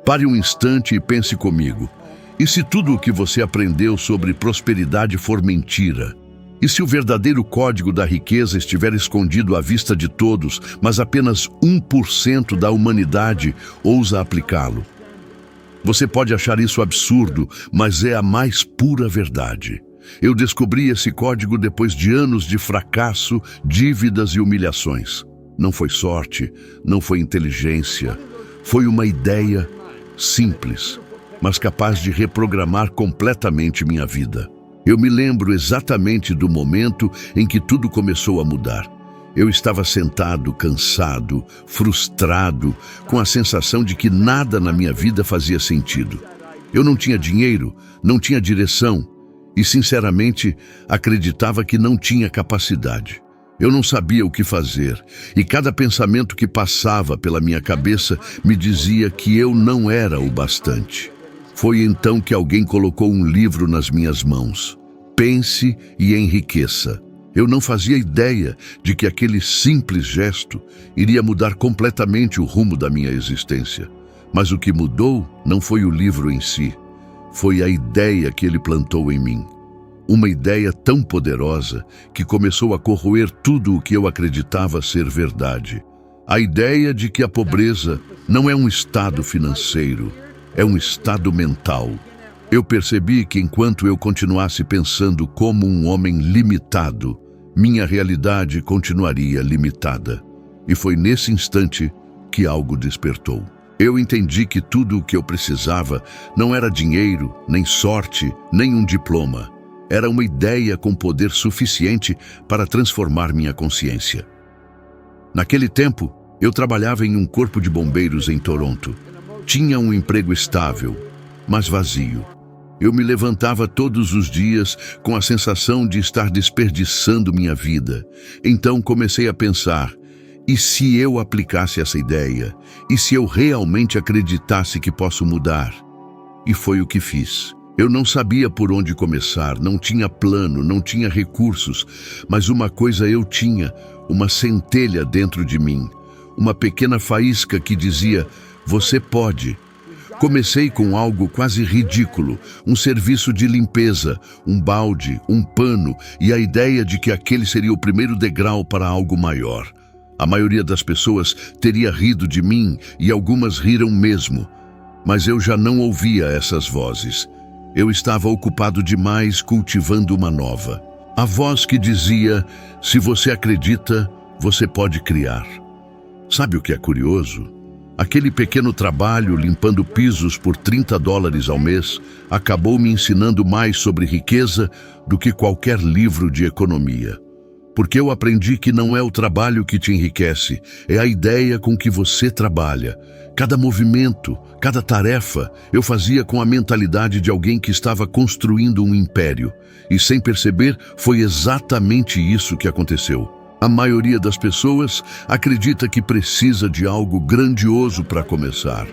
Pare um instante e pense comigo. E se tudo o que você aprendeu sobre prosperidade for mentira? E se o verdadeiro código da riqueza estiver escondido à vista de todos, mas apenas 1% da humanidade ousa aplicá-lo? Você pode achar isso absurdo, mas é a mais pura verdade. Eu descobri esse código depois de anos de fracasso, dívidas e humilhações. Não foi sorte, não foi inteligência, foi uma ideia simples, mas capaz de reprogramar completamente minha vida. Eu me lembro exatamente do momento em que tudo começou a mudar. Eu estava sentado, cansado, frustrado, com a sensação de que nada na minha vida fazia sentido. Eu não tinha dinheiro, não tinha direção e, sinceramente, acreditava que não tinha capacidade. Eu não sabia o que fazer e cada pensamento que passava pela minha cabeça me dizia que eu não era o bastante. Foi então que alguém colocou um livro nas minhas mãos. Pense e enriqueça. Eu não fazia ideia de que aquele simples gesto iria mudar completamente o rumo da minha existência. Mas o que mudou não foi o livro em si, foi a ideia que ele plantou em mim. Uma ideia tão poderosa que começou a corroer tudo o que eu acreditava ser verdade. A ideia de que a pobreza não é um estado financeiro, é um estado mental. Eu percebi que enquanto eu continuasse pensando como um homem limitado, minha realidade continuaria limitada. E foi nesse instante que algo despertou. Eu entendi que tudo o que eu precisava não era dinheiro, nem sorte, nem um diploma. Era uma ideia com poder suficiente para transformar minha consciência. Naquele tempo, eu trabalhava em um corpo de bombeiros em Toronto. Tinha um emprego estável, mas vazio. Eu me levantava todos os dias com a sensação de estar desperdiçando minha vida. Então comecei a pensar, e se eu aplicasse essa ideia? E se eu realmente acreditasse que posso mudar? E foi o que fiz. Eu não sabia por onde começar, não tinha plano, não tinha recursos, mas uma coisa eu tinha, uma centelha dentro de mim, uma pequena faísca que dizia, você pode. Comecei com algo quase ridículo, um serviço de limpeza, um balde, um pano e a ideia de que aquele seria o primeiro degrau para algo maior. A maioria das pessoas teria rido de mim e algumas riram mesmo, mas eu já não ouvia essas vozes. Eu estava ocupado demais cultivando uma nova. A voz que dizia, se você acredita, você pode criar. Sabe o que é curioso? Aquele pequeno trabalho limpando pisos por $30 ao mês acabou me ensinando mais sobre riqueza do que qualquer livro de economia. Porque eu aprendi que não é o trabalho que te enriquece, é a ideia com que você trabalha. Cada movimento, cada tarefa, eu fazia com a mentalidade de alguém que estava construindo um império. E sem perceber, foi exatamente isso que aconteceu. A maioria das pessoas acredita que precisa de algo grandioso para começar.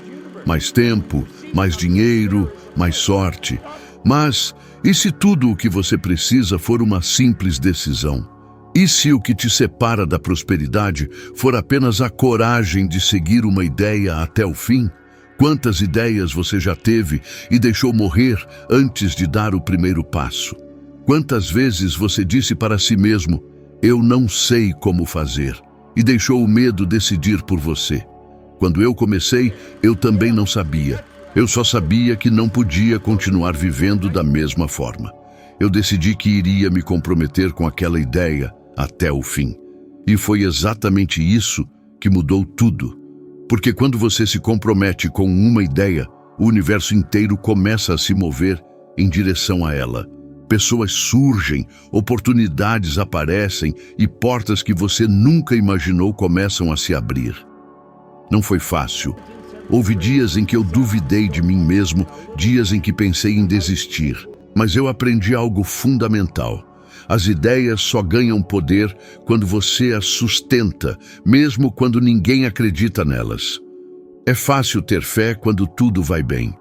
Mais tempo, mais dinheiro, mais sorte. Mas, e se tudo o que você precisa for uma simples decisão? E se o que te separa da prosperidade for apenas a coragem de seguir uma ideia até o fim? Quantas ideias você já teve e deixou morrer antes de dar o primeiro passo? Quantas vezes você disse para si mesmo, eu não sei como fazer, e deixou o medo decidir por você? Quando eu comecei, eu também não sabia. Eu só sabia que não podia continuar vivendo da mesma forma. Eu decidi que iria me comprometer com aquela ideia até o fim. E foi exatamente isso que mudou tudo. Porque quando você se compromete com uma ideia, o universo inteiro começa a se mover em direção a ela. Pessoas surgem, oportunidades aparecem e portas que você nunca imaginou começam a se abrir. Não foi fácil. Houve dias em que eu duvidei de mim mesmo, dias em que pensei em desistir. Mas eu aprendi algo fundamental. As ideias só ganham poder quando você as sustenta, mesmo quando ninguém acredita nelas. É fácil ter fé quando tudo vai bem,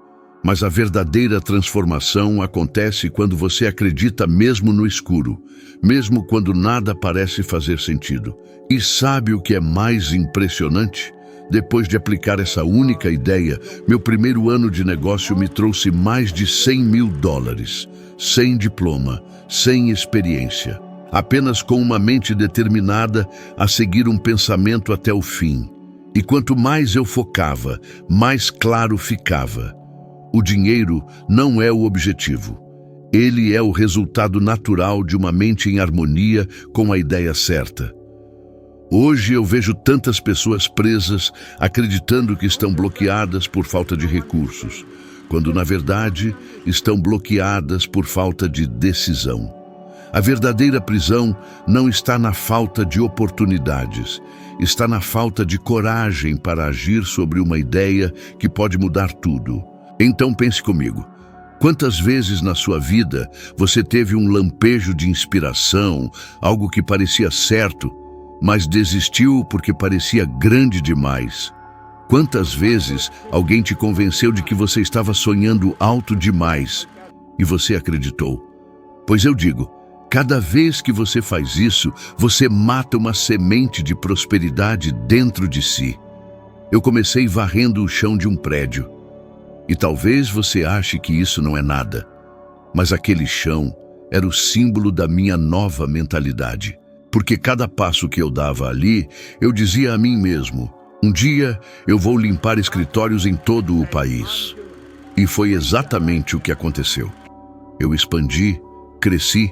mas a verdadeira transformação acontece quando você acredita mesmo no escuro, mesmo quando nada parece fazer sentido. E sabe o que é mais impressionante? Depois de aplicar essa única ideia, meu primeiro ano de negócio me trouxe mais de US$100.000, sem diploma, sem experiência, apenas com uma mente determinada a seguir um pensamento até o fim. E quanto mais eu focava, mais claro ficava. O dinheiro não é o objetivo. Ele é o resultado natural de uma mente em harmonia com a ideia certa. Hoje eu vejo tantas pessoas presas, acreditando que estão bloqueadas por falta de recursos, quando na verdade estão bloqueadas por falta de decisão. A verdadeira prisão não está na falta de oportunidades, está na falta de coragem para agir sobre uma ideia que pode mudar tudo. Então pense comigo. Quantas vezes na sua vida você teve um lampejo de inspiração, algo que parecia certo, mas desistiu porque parecia grande demais? Quantas vezes alguém te convenceu de que você estava sonhando alto demais e você acreditou? Pois eu digo, cada vez que você faz isso, você mata uma semente de prosperidade dentro de si. Eu comecei varrendo o chão de um prédio. E talvez você ache que isso não é nada, mas aquele chão era o símbolo da minha nova mentalidade. Porque cada passo que eu dava ali, eu dizia a mim mesmo, um dia eu vou limpar escritórios em todo o país. E foi exatamente o que aconteceu. Eu expandi, cresci,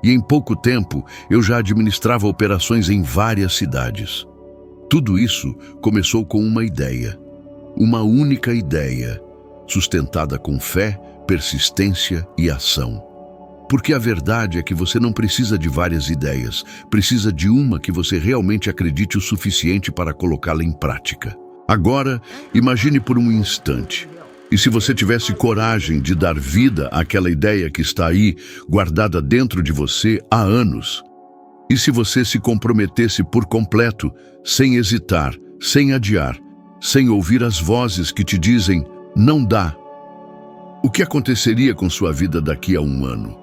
e em pouco tempo eu já administrava operações em várias cidades. Tudo isso começou com uma ideia, uma única ideia, sustentada com fé, persistência e ação. Porque a verdade é que você não precisa de várias ideias, precisa de uma que você realmente acredite o suficiente para colocá-la em prática. Agora, imagine por um instante. E se você tivesse coragem de dar vida àquela ideia que está aí, guardada dentro de você há anos? E se você se comprometesse por completo, sem hesitar, sem adiar, sem ouvir as vozes que te dizem, não dá? O que aconteceria com sua vida daqui a um ano?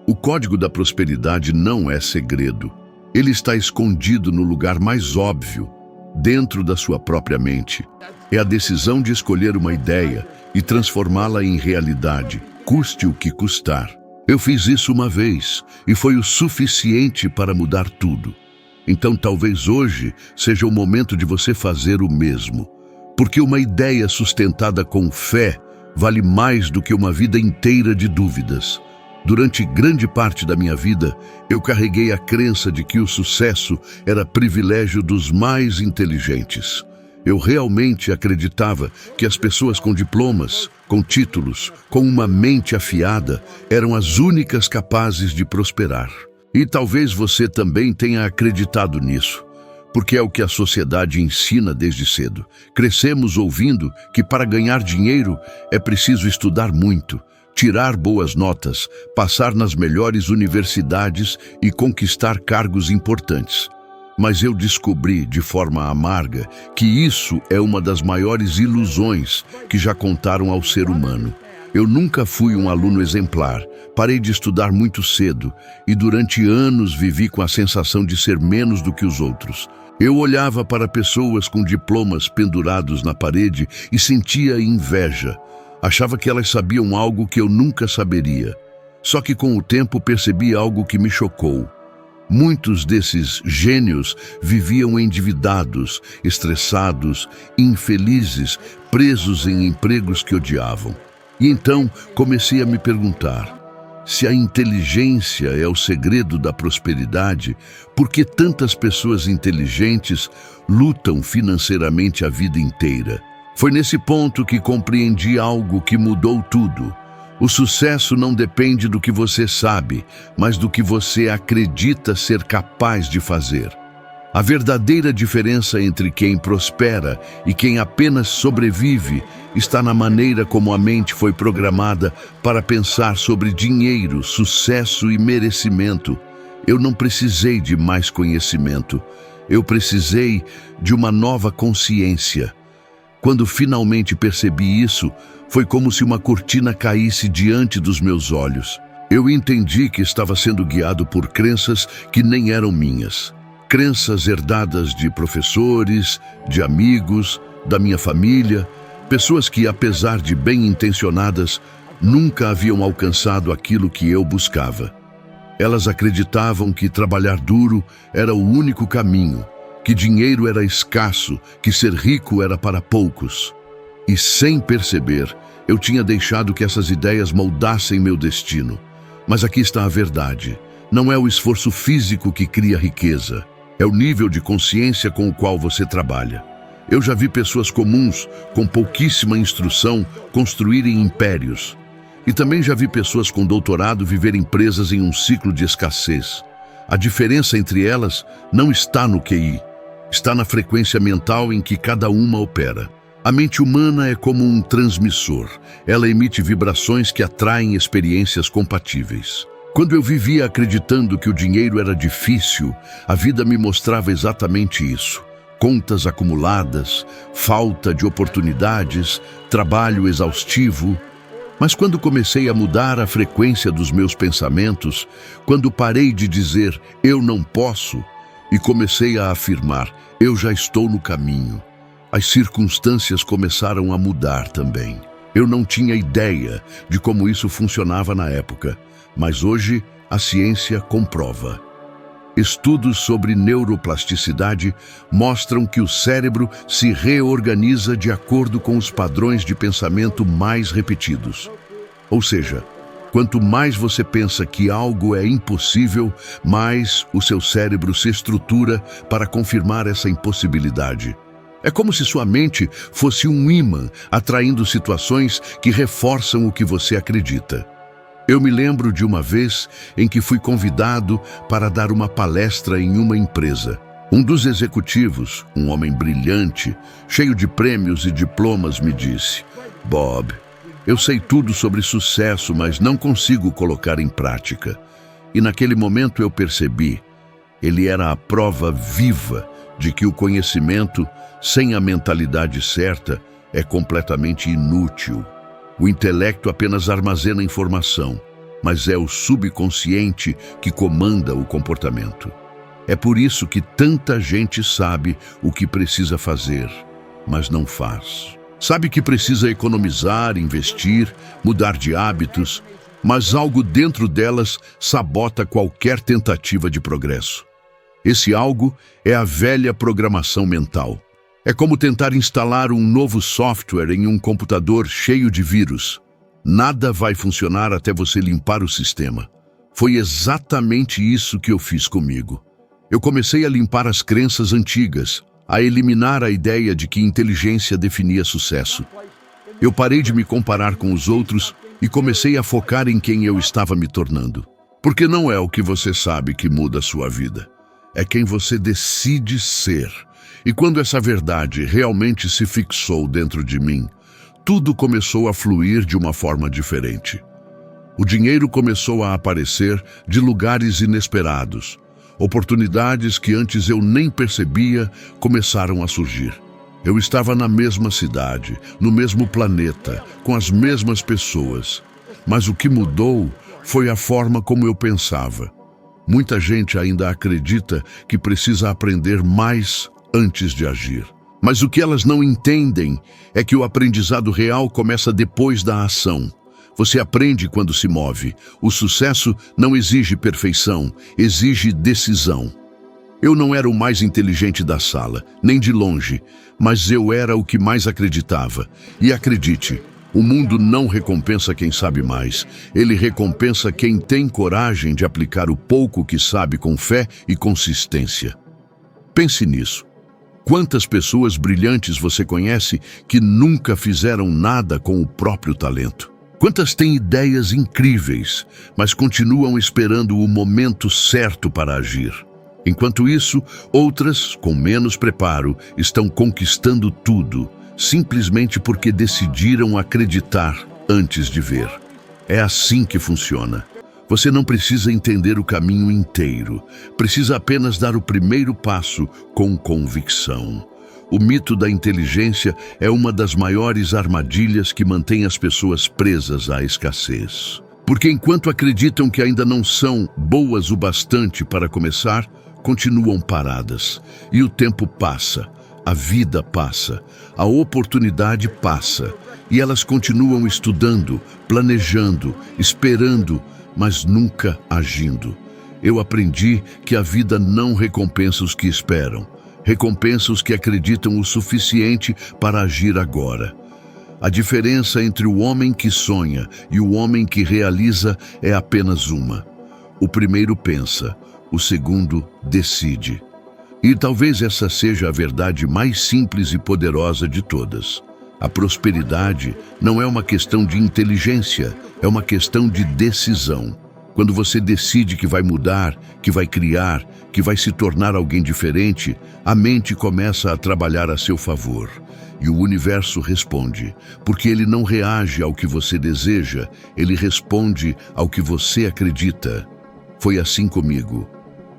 O código da prosperidade não é segredo. Ele está escondido no lugar mais óbvio, dentro da sua própria mente. É a decisão de escolher uma ideia e transformá-la em realidade, custe o que custar. Eu fiz isso uma vez e foi o suficiente para mudar tudo. Então talvez hoje seja o momento de você fazer o mesmo. Porque uma ideia sustentada com fé vale mais do que uma vida inteira de dúvidas. Durante grande parte da minha vida, eu carreguei a crença de que o sucesso era privilégio dos mais inteligentes. Eu realmente acreditava que as pessoas com diplomas, com títulos, com uma mente afiada, eram as únicas capazes de prosperar. E talvez você também tenha acreditado nisso, porque é o que a sociedade ensina desde cedo. Crescemos ouvindo que para ganhar dinheiro é preciso estudar muito, tirar boas notas, passar nas melhores universidades e conquistar cargos importantes. Mas eu descobri de forma amarga que isso é uma das maiores ilusões que já contaram ao ser humano. Eu nunca fui um aluno exemplar, parei de estudar muito cedo e durante anos vivi com a sensação de ser menos do que os outros. Eu olhava para pessoas com diplomas pendurados na parede e sentia inveja. Achava que elas sabiam algo que eu nunca saberia. Só que com o tempo percebi algo que me chocou. Muitos desses gênios viviam endividados, estressados, infelizes, presos em empregos que odiavam. E então comecei a me perguntar, se a inteligência é o segredo da prosperidade, por que tantas pessoas inteligentes lutam financeiramente a vida inteira? Foi nesse ponto que compreendi algo que mudou tudo. O sucesso não depende do que você sabe, mas do que você acredita ser capaz de fazer. A verdadeira diferença entre quem prospera e quem apenas sobrevive está na maneira como a mente foi programada para pensar sobre dinheiro, sucesso e merecimento. Eu não precisei de mais conhecimento. Eu precisei de uma nova consciência. Quando finalmente percebi isso, foi como se uma cortina caísse diante dos meus olhos. Eu entendi que estava sendo guiado por crenças que nem eram minhas. crenças herdadas de professores, de amigos, da minha família, pessoas que, apesar de bem-intencionadas, nunca haviam alcançado aquilo que eu buscava. Elas acreditavam que trabalhar duro era o único caminho, que dinheiro era escasso, que ser rico era para poucos. E, sem perceber, eu tinha deixado que essas ideias moldassem meu destino. Mas aqui está a verdade. Não é o esforço físico que cria riqueza. É o nível de consciência com o qual você trabalha. Eu já vi pessoas comuns, com pouquíssima instrução, construírem impérios. E também já vi pessoas com doutorado viverem presas em um ciclo de escassez. A diferença entre elas não está no QI, está na frequência mental em que cada uma opera. A mente humana é como um transmissor. Ela emite vibrações que atraem experiências compatíveis. Quando eu vivia acreditando que o dinheiro era difícil, a vida me mostrava exatamente isso. Contas acumuladas, falta de oportunidades, trabalho exaustivo. Mas quando comecei a mudar a frequência dos meus pensamentos, quando parei de dizer "eu não posso" e comecei a afirmar "eu já estou no caminho", as circunstâncias começaram a mudar também. Eu não tinha ideia de como isso funcionava na época, mas hoje a ciência comprova. Estudos sobre neuroplasticidade mostram que o cérebro se reorganiza de acordo com os padrões de pensamento mais repetidos. Ou seja, quanto mais você pensa que algo é impossível, mais o seu cérebro se estrutura para confirmar essa impossibilidade. É como se sua mente fosse um ímã, atraindo situações que reforçam o que você acredita. Eu me lembro de uma vez em que fui convidado para dar uma palestra em uma empresa. Um dos executivos, um homem brilhante, cheio de prêmios e diplomas, me disse: "Bob, eu sei tudo sobre sucesso, mas não consigo colocar em prática." E naquele momento eu percebi, ele era a prova viva de que o conhecimento, sem a mentalidade certa, é completamente inútil. O intelecto apenas armazena informação, mas é o subconsciente que comanda o comportamento. É por isso que tanta gente sabe o que precisa fazer, mas não faz. Sabe que precisa economizar, investir, mudar de hábitos, mas algo dentro delas sabota qualquer tentativa de progresso. Esse algo é a velha programação mental. É como tentar instalar um novo software em um computador cheio de vírus. Nada vai funcionar até você limpar o sistema. Foi exatamente isso que eu fiz comigo. Eu comecei a limpar as crenças antigas, a eliminar a ideia de que inteligência definia sucesso. Eu parei de me comparar com os outros e comecei a focar em quem eu estava me tornando. Porque não é o que você sabe que muda a sua vida. É quem você decide ser. E quando essa verdade realmente se fixou dentro de mim, tudo começou a fluir de uma forma diferente. O dinheiro começou a aparecer de lugares inesperados. Oportunidades que antes eu nem percebia começaram a surgir. Eu estava na mesma cidade, no mesmo planeta, com as mesmas pessoas. Mas o que mudou foi a forma como eu pensava. Muita gente ainda acredita que precisa aprender mais antes de agir. Mas o que elas não entendem é que o aprendizado real começa depois da ação. Você aprende quando se move. O sucesso não exige perfeição, exige decisão. Eu não era o mais inteligente da sala, nem de longe, mas eu era o que mais acreditava. E acredite, o mundo não recompensa quem sabe mais. Ele recompensa quem tem coragem de aplicar o pouco que sabe com fé e consistência. Pense nisso. Quantas pessoas brilhantes você conhece que nunca fizeram nada com o próprio talento? Quantas têm ideias incríveis, mas continuam esperando o momento certo para agir? Enquanto isso, outras, com menos preparo, estão conquistando tudo, simplesmente porque decidiram acreditar antes de ver. É assim que funciona. Você não precisa entender o caminho inteiro, precisa apenas dar o primeiro passo com convicção. O mito da inteligência é uma das maiores armadilhas que mantém as pessoas presas à escassez. Porque enquanto acreditam que ainda não são boas o bastante para começar, continuam paradas. E o tempo passa, a vida passa, a oportunidade passa. E elas continuam estudando, planejando, esperando, mas nunca agindo. Eu aprendi que a vida não recompensa os que esperam, recompensa os que acreditam o suficiente para agir agora. A diferença entre o homem que sonha e o homem que realiza é apenas uma. O primeiro pensa, o segundo decide. E talvez essa seja a verdade mais simples e poderosa de todas. A prosperidade não é uma questão de inteligência, é uma questão de decisão. Quando você decide que vai mudar, que vai criar, que vai se tornar alguém diferente, a mente começa a trabalhar a seu favor. E o universo responde, porque ele não reage ao que você deseja, ele responde ao que você acredita. Foi assim comigo.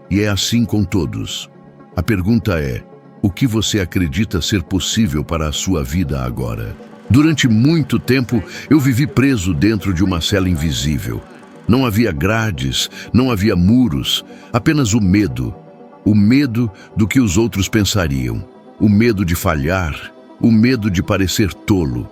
E é assim com todos. A pergunta é, o que você acredita ser possível para a sua vida agora? Durante muito tempo, eu vivi preso dentro de uma cela invisível. Não havia grades, não havia muros, apenas o medo. O medo do que os outros pensariam. O medo de falhar, o medo de parecer tolo.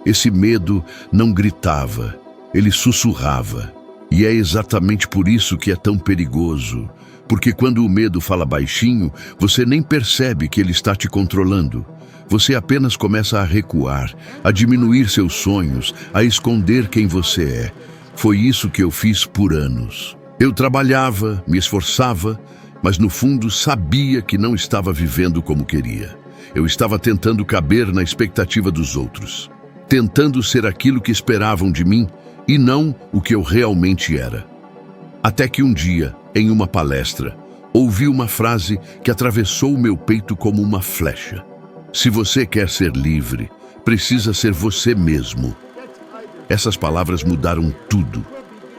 Esse medo não gritava, ele sussurrava. E é exatamente por isso que é tão perigoso. Porque quando o medo fala baixinho, você nem percebe que ele está te controlando. Você apenas começa a recuar, a diminuir seus sonhos, a esconder quem você é. Foi isso que eu fiz por anos. Eu trabalhava, me esforçava, mas no fundo sabia que não estava vivendo como queria. Eu estava tentando caber na expectativa dos outros, tentando ser aquilo que esperavam de mim e não o que eu realmente era. Até que um dia, em uma palestra, ouvi uma frase que atravessou o meu peito como uma flecha. Se você quer ser livre, precisa ser você mesmo. Essas palavras mudaram tudo.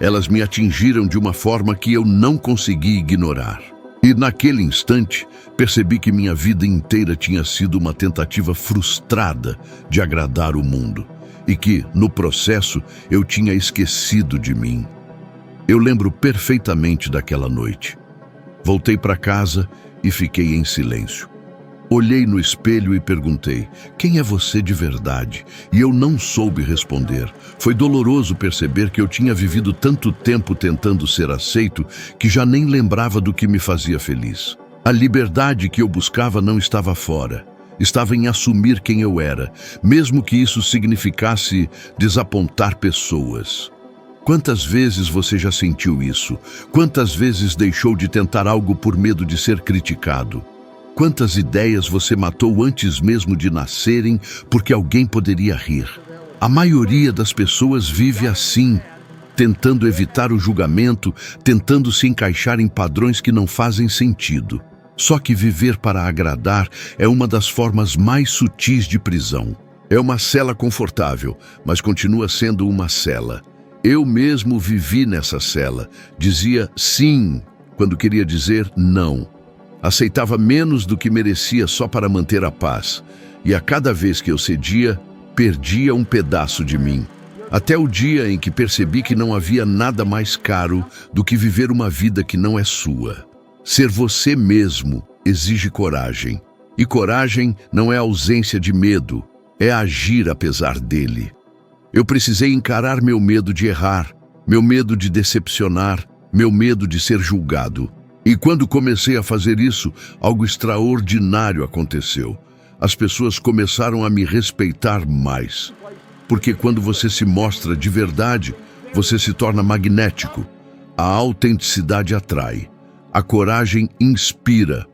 Elas me atingiram de uma forma que eu não consegui ignorar. E naquele instante, percebi que minha vida inteira tinha sido uma tentativa frustrada de agradar o mundo. E que, no processo, eu tinha esquecido de mim. Eu lembro perfeitamente daquela noite. Voltei para casa e fiquei em silêncio. Olhei no espelho e perguntei, quem é você de verdade? E eu não soube responder. Foi doloroso perceber que eu tinha vivido tanto tempo tentando ser aceito que já nem lembrava do que me fazia feliz. A liberdade que eu buscava não estava fora. Estava em assumir quem eu era, mesmo que isso significasse desapontar pessoas. Quantas vezes você já sentiu isso? Quantas vezes deixou de tentar algo por medo de ser criticado? Quantas ideias você matou antes mesmo de nascerem porque alguém poderia rir? A maioria das pessoas vive assim, tentando evitar o julgamento, tentando se encaixar em padrões que não fazem sentido. Só que viver para agradar é uma das formas mais sutis de prisão. É uma cela confortável, mas continua sendo uma cela. Eu mesmo vivi nessa cela. Dizia sim quando queria dizer não. Aceitava menos do que merecia só para manter a paz. E a cada vez que eu cedia, perdia um pedaço de mim. Até o dia em que percebi que não havia nada mais caro do que viver uma vida que não é sua. Ser você mesmo exige coragem. E coragem não é ausência de medo, é agir apesar dele. Eu precisei encarar meu medo de errar, meu medo de decepcionar, meu medo de ser julgado. E quando comecei a fazer isso, algo extraordinário aconteceu. As pessoas começaram a me respeitar mais. Porque quando você se mostra de verdade, você se torna magnético. A autenticidade atrai. A coragem inspira.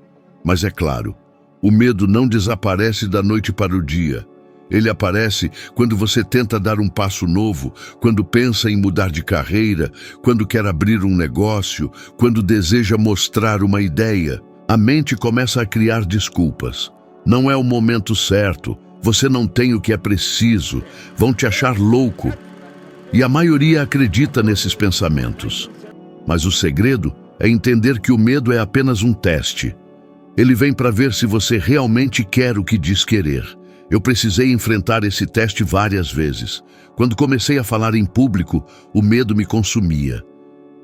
Mas é claro, o medo não desaparece da noite para o dia. Ele aparece quando você tenta dar um passo novo, quando pensa em mudar de carreira, quando quer abrir um negócio, quando deseja mostrar uma ideia. A mente começa a criar desculpas. Não é o momento certo, você não tem o que é preciso, vão te achar louco. E a maioria acredita nesses pensamentos. Mas o segredo é entender que o medo é apenas um teste. Ele vem para ver se você realmente quer o que diz querer. Eu precisei enfrentar esse teste várias vezes. Quando comecei a falar em público, o medo me consumia.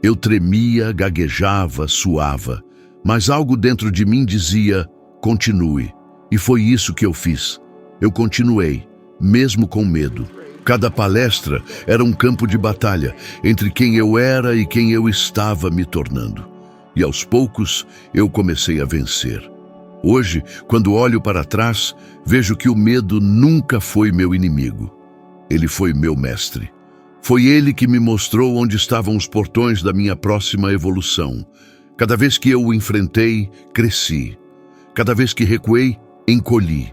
Eu tremia, gaguejava, suava. Mas algo dentro de mim dizia: continue. E foi isso que eu fiz. Eu continuei, mesmo com medo. Cada palestra era um campo de batalha entre quem eu era e quem eu estava me tornando. E aos poucos eu comecei a vencer. Hoje, quando olho para trás, vejo que o medo nunca foi meu inimigo. Ele foi meu mestre. Foi ele que me mostrou onde estavam os portões da minha próxima evolução. Cada vez que eu o enfrentei, cresci. Cada vez que recuei, encolhi.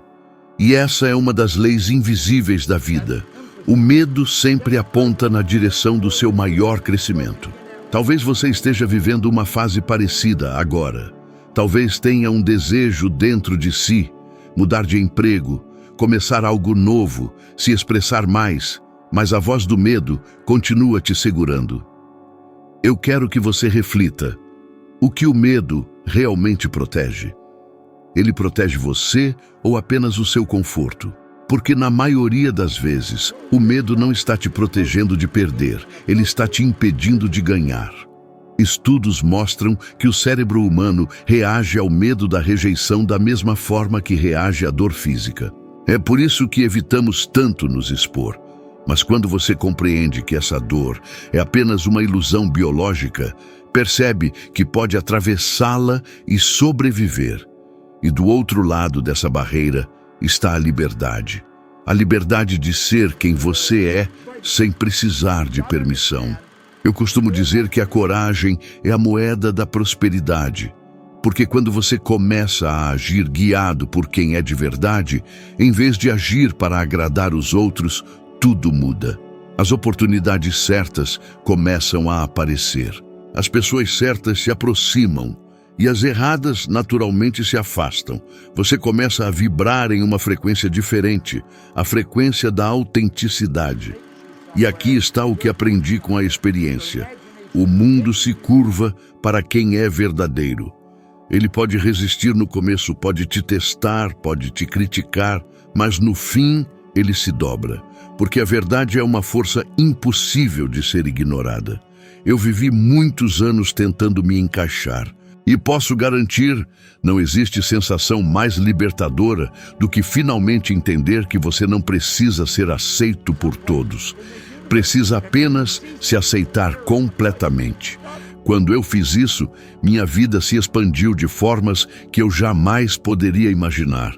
E essa é uma das leis invisíveis da vida. O medo sempre aponta na direção do seu maior crescimento. Talvez você esteja vivendo uma fase parecida agora. Talvez tenha um desejo dentro de si, mudar de emprego, começar algo novo, se expressar mais, mas a voz do medo continua te segurando. Eu quero que você reflita. O que o medo realmente protege? Ele protege você ou apenas o seu conforto? Porque na maioria das vezes, o medo não está te protegendo de perder, ele está te impedindo de ganhar. Estudos mostram que o cérebro humano reage ao medo da rejeição da mesma forma que reage à dor física. É por isso que evitamos tanto nos expor. Mas quando você compreende que essa dor é apenas uma ilusão biológica, percebe que pode atravessá-la e sobreviver. E do outro lado dessa barreira está a liberdade. A liberdade de ser quem você é sem precisar de permissão. Eu costumo dizer que a coragem é a moeda da prosperidade, porque quando você começa a agir guiado por quem é de verdade, em vez de agir para agradar os outros, tudo muda. As oportunidades certas começam a aparecer. As pessoas certas se aproximam e as erradas naturalmente se afastam. Você começa a vibrar em uma frequência diferente, a frequência da autenticidade. E aqui está o que aprendi com a experiência. O mundo se curva para quem é verdadeiro. Ele pode resistir no começo, pode te testar, pode te criticar, mas no fim ele se dobra. Porque a verdade é uma força impossível de ser ignorada. Eu vivi muitos anos tentando me encaixar. E posso garantir, não existe sensação mais libertadora do que finalmente entender que você não precisa ser aceito por todos. Precisa apenas se aceitar completamente. Quando eu fiz isso, minha vida se expandiu de formas que eu jamais poderia imaginar.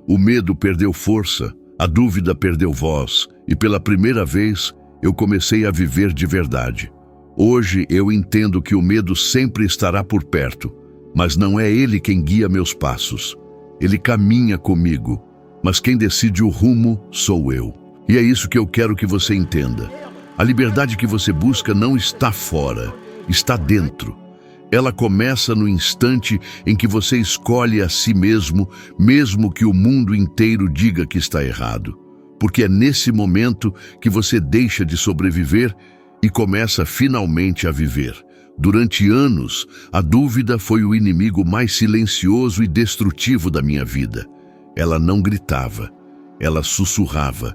O medo perdeu força, a dúvida perdeu voz, e pela primeira vez eu comecei a viver de verdade. Hoje eu entendo que o medo sempre estará por perto, mas não é ele quem guia meus passos. Ele caminha comigo, mas quem decide o rumo sou eu. E é isso que eu quero que você entenda. A liberdade que você busca não está fora, está dentro. Ela começa no instante em que você escolhe a si mesmo, mesmo que o mundo inteiro diga que está errado. Porque é nesse momento que você deixa de sobreviver e começa finalmente a viver. Durante anos, a dúvida foi o inimigo mais silencioso e destrutivo da minha vida. Ela não gritava, ela sussurrava.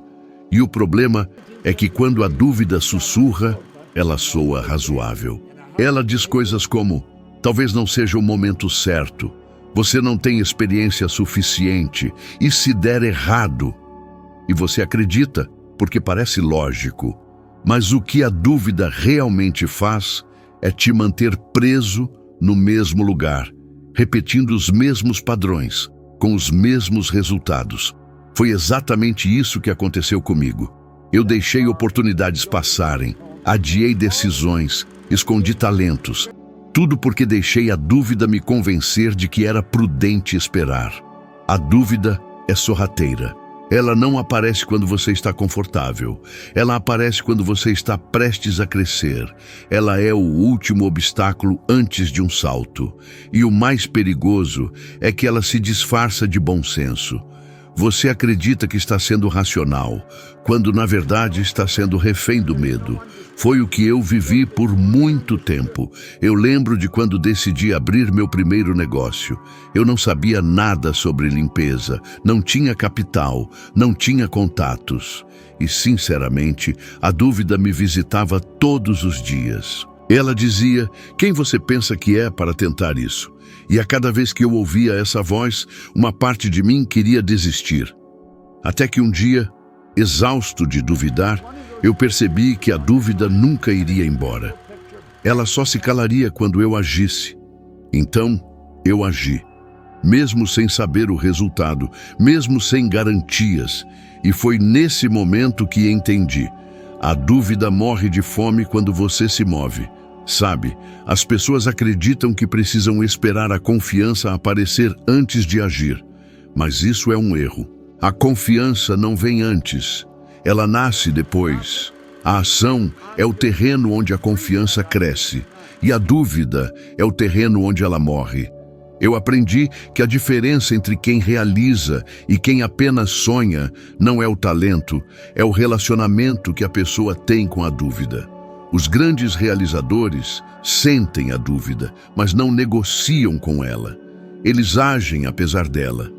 E o problema é que quando a dúvida sussurra, ela soa razoável. Ela diz coisas como: talvez não seja o momento certo, você não tem experiência suficiente, e se der errado? E você acredita, porque parece lógico. Mas o que a dúvida realmente faz é te manter preso no mesmo lugar, repetindo os mesmos padrões, com os mesmos resultados. Foi exatamente isso que aconteceu comigo. Eu deixei oportunidades passarem, adiei decisões, escondi talentos, tudo porque deixei a dúvida me convencer de que era prudente esperar. A dúvida é sorrateira. Ela não aparece quando você está confortável. Ela aparece quando você está prestes a crescer. Ela é o último obstáculo antes de um salto. E o mais perigoso é que ela se disfarça de bom senso. Você acredita que está sendo racional, quando na verdade está sendo refém do medo. Foi o que eu vivi por muito tempo. Eu lembro de quando decidi abrir meu primeiro negócio. Eu não sabia nada sobre limpeza, não tinha capital, não tinha contatos. E, sinceramente, a dúvida me visitava todos os dias. Ela dizia: quem você pensa que é para tentar isso? E a cada vez que eu ouvia essa voz, uma parte de mim queria desistir. Até que um dia, exausto de duvidar, eu percebi que a dúvida nunca iria embora. Ela só se calaria quando eu agisse. Então, eu agi, mesmo sem saber o resultado, mesmo sem garantias. E foi nesse momento que entendi: a dúvida morre de fome quando você se move. Sabe, as pessoas acreditam que precisam esperar a confiança aparecer antes de agir. Mas isso é um erro. A confiança não vem antes, ela nasce depois. A ação é o terreno onde a confiança cresce, e a dúvida é o terreno onde ela morre. Eu aprendi que a diferença entre quem realiza e quem apenas sonha não é o talento, é o relacionamento que a pessoa tem com a dúvida. Os grandes realizadores sentem a dúvida, mas não negociam com ela. Eles agem apesar dela.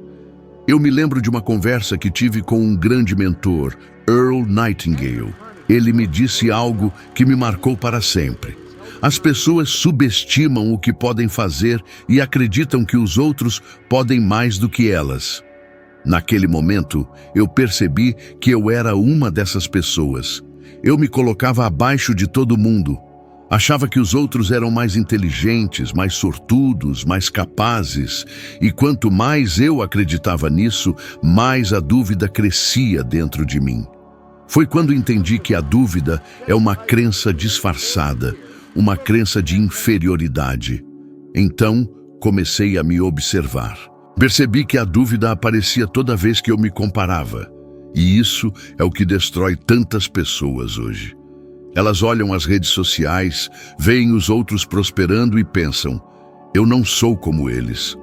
Eu me lembro de uma conversa que tive com um grande mentor, Earl Nightingale. Ele me disse algo que me marcou para sempre. As pessoas subestimam o que podem fazer e acreditam que os outros podem mais do que elas. Naquele momento, eu percebi que eu era uma dessas pessoas. Eu me colocava abaixo de todo mundo. Achava que os outros eram mais inteligentes, mais sortudos, mais capazes. E quanto mais eu acreditava nisso, mais a dúvida crescia dentro de mim. Foi quando entendi que a dúvida é uma crença disfarçada, uma crença de inferioridade. Então, comecei a me observar. Percebi que a dúvida aparecia toda vez que eu me comparava. E isso é o que destrói tantas pessoas hoje. Elas olham as redes sociais, veem os outros prosperando e pensam: eu não sou como eles.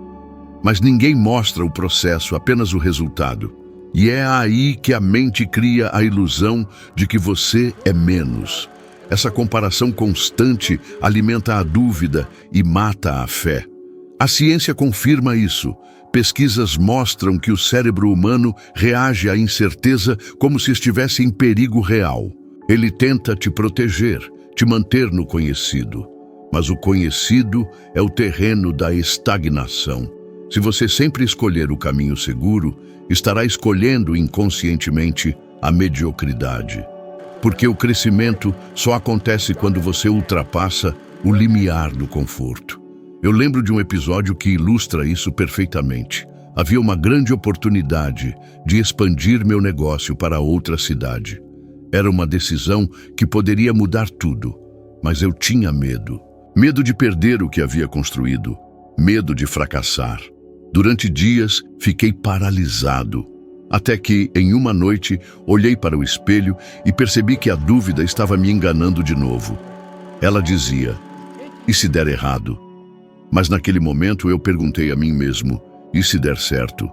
Mas ninguém mostra o processo, apenas o resultado. E é aí que a mente cria a ilusão de que você é menos. Essa comparação constante alimenta a dúvida e mata a fé. A ciência confirma isso. Pesquisas mostram que o cérebro humano reage à incerteza como se estivesse em perigo real. Ele tenta te proteger, te manter no conhecido. Mas o conhecido é o terreno da estagnação. Se você sempre escolher o caminho seguro, estará escolhendo inconscientemente a mediocridade. Porque o crescimento só acontece quando você ultrapassa o limiar do conforto. Eu lembro de um episódio que ilustra isso perfeitamente. Havia uma grande oportunidade de expandir meu negócio para outra cidade. Era uma decisão que poderia mudar tudo, mas eu tinha medo. Medo de perder o que havia construído, medo de fracassar. Durante dias, fiquei paralisado. Até que, em uma noite, olhei para o espelho e percebi que a dúvida estava me enganando de novo. Ela dizia: e se der errado? Mas naquele momento eu perguntei a mim mesmo: e se der certo?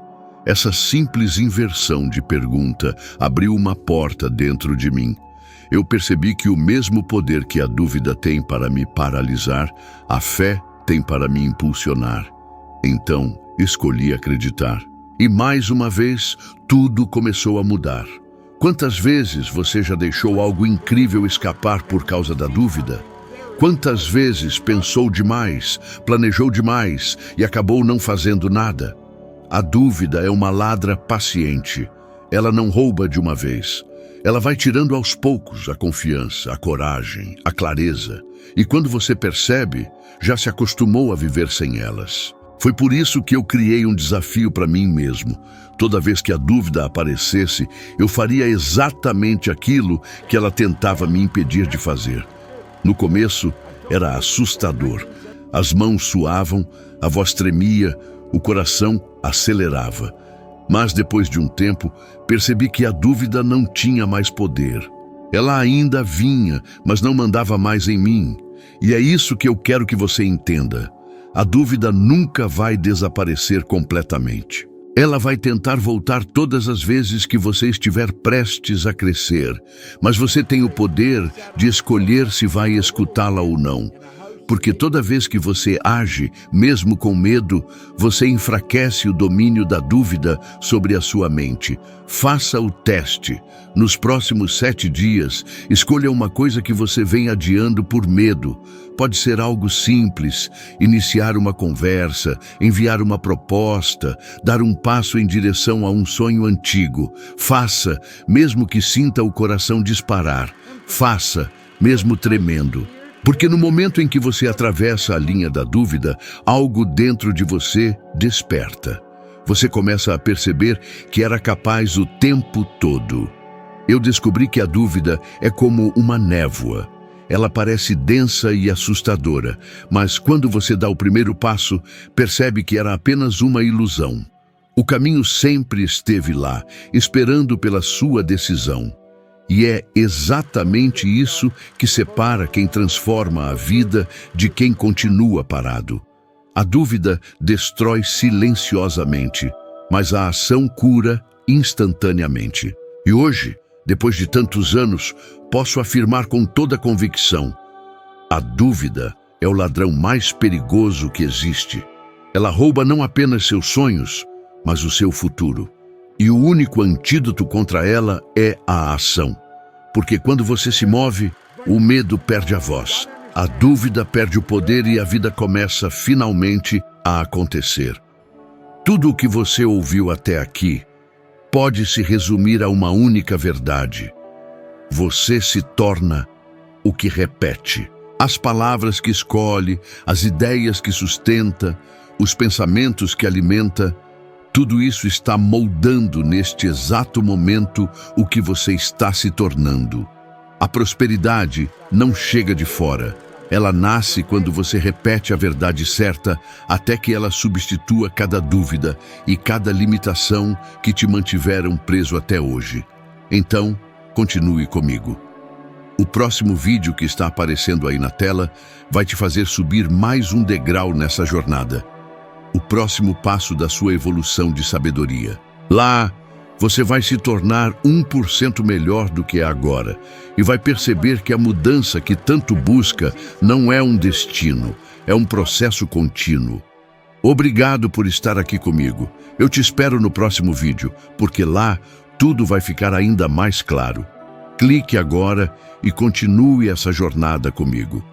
Essa simples inversão de pergunta abriu uma porta dentro de mim. Eu percebi que o mesmo poder que a dúvida tem para me paralisar, a fé tem para me impulsionar. Então, escolhi acreditar. E mais uma vez, tudo começou a mudar. Quantas vezes você já deixou algo incrível escapar por causa da dúvida? Quantas vezes pensou demais, planejou demais e acabou não fazendo nada? A dúvida é uma ladra paciente. Ela não rouba de uma vez. Ela vai tirando aos poucos a confiança, a coragem, a clareza. E quando você percebe, já se acostumou a viver sem elas. Foi por isso que eu criei um desafio para mim mesmo. Toda vez que a dúvida aparecesse, eu faria exatamente aquilo que ela tentava me impedir de fazer. No começo, era assustador. As mãos suavam, a voz tremia, o coração acelerava. Mas depois de um tempo, percebi que a dúvida não tinha mais poder. Ela ainda vinha, mas não mandava mais em mim. E é isso que eu quero que você entenda. A dúvida nunca vai desaparecer completamente. Ela vai tentar voltar todas as vezes que você estiver prestes a crescer, mas você tem o poder de escolher se vai escutá-la ou não. porque toda vez que você age, mesmo com medo, você enfraquece o domínio da dúvida sobre a sua mente. Faça o teste. Nos próximos 7 dias, escolha uma coisa que você vem adiando por medo. Pode ser algo simples: iniciar uma conversa, enviar uma proposta, dar um passo em direção a um sonho antigo. Faça, mesmo que sinta o coração disparar. Faça, mesmo tremendo. Porque no momento em que você atravessa a linha da dúvida, algo dentro de você desperta. Você começa a perceber que era capaz o tempo todo. Eu descobri que a dúvida é como uma névoa. Ela parece densa e assustadora, mas quando você dá o primeiro passo, percebe que era apenas uma ilusão. O caminho sempre esteve lá, esperando pela sua decisão. E é exatamente isso que separa quem transforma a vida de quem continua parado. A dúvida destrói silenciosamente, mas a ação cura instantaneamente. E hoje, depois de tantos anos, posso afirmar com toda convicção: a dúvida é o ladrão mais perigoso que existe. Ela rouba não apenas seus sonhos, mas o seu futuro. E o único antídoto contra ela é a ação. Porque quando você se move, o medo perde a voz, a dúvida perde o poder e a vida começa finalmente a acontecer. Tudo o que você ouviu até aqui pode se resumir a uma única verdade: você se torna o que repete. As palavras que escolhe, as ideias que sustenta, os pensamentos que alimenta, tudo isso está moldando neste exato momento o que você está se tornando. A prosperidade não chega de fora. Ela nasce quando você repete a verdade certa até que ela substitua cada dúvida e cada limitação que te mantiveram preso até hoje. Então, continue comigo. O próximo vídeo que está aparecendo aí na tela vai te fazer subir mais um degrau nessa jornada. O próximo passo da sua evolução de sabedoria. Lá, você vai se tornar 1% melhor do que é agora e vai perceber que a mudança que tanto busca não é um destino, é um processo contínuo. Obrigado por estar aqui comigo. Eu te espero no próximo vídeo, porque lá tudo vai ficar ainda mais claro. Clique agora e continue essa jornada comigo.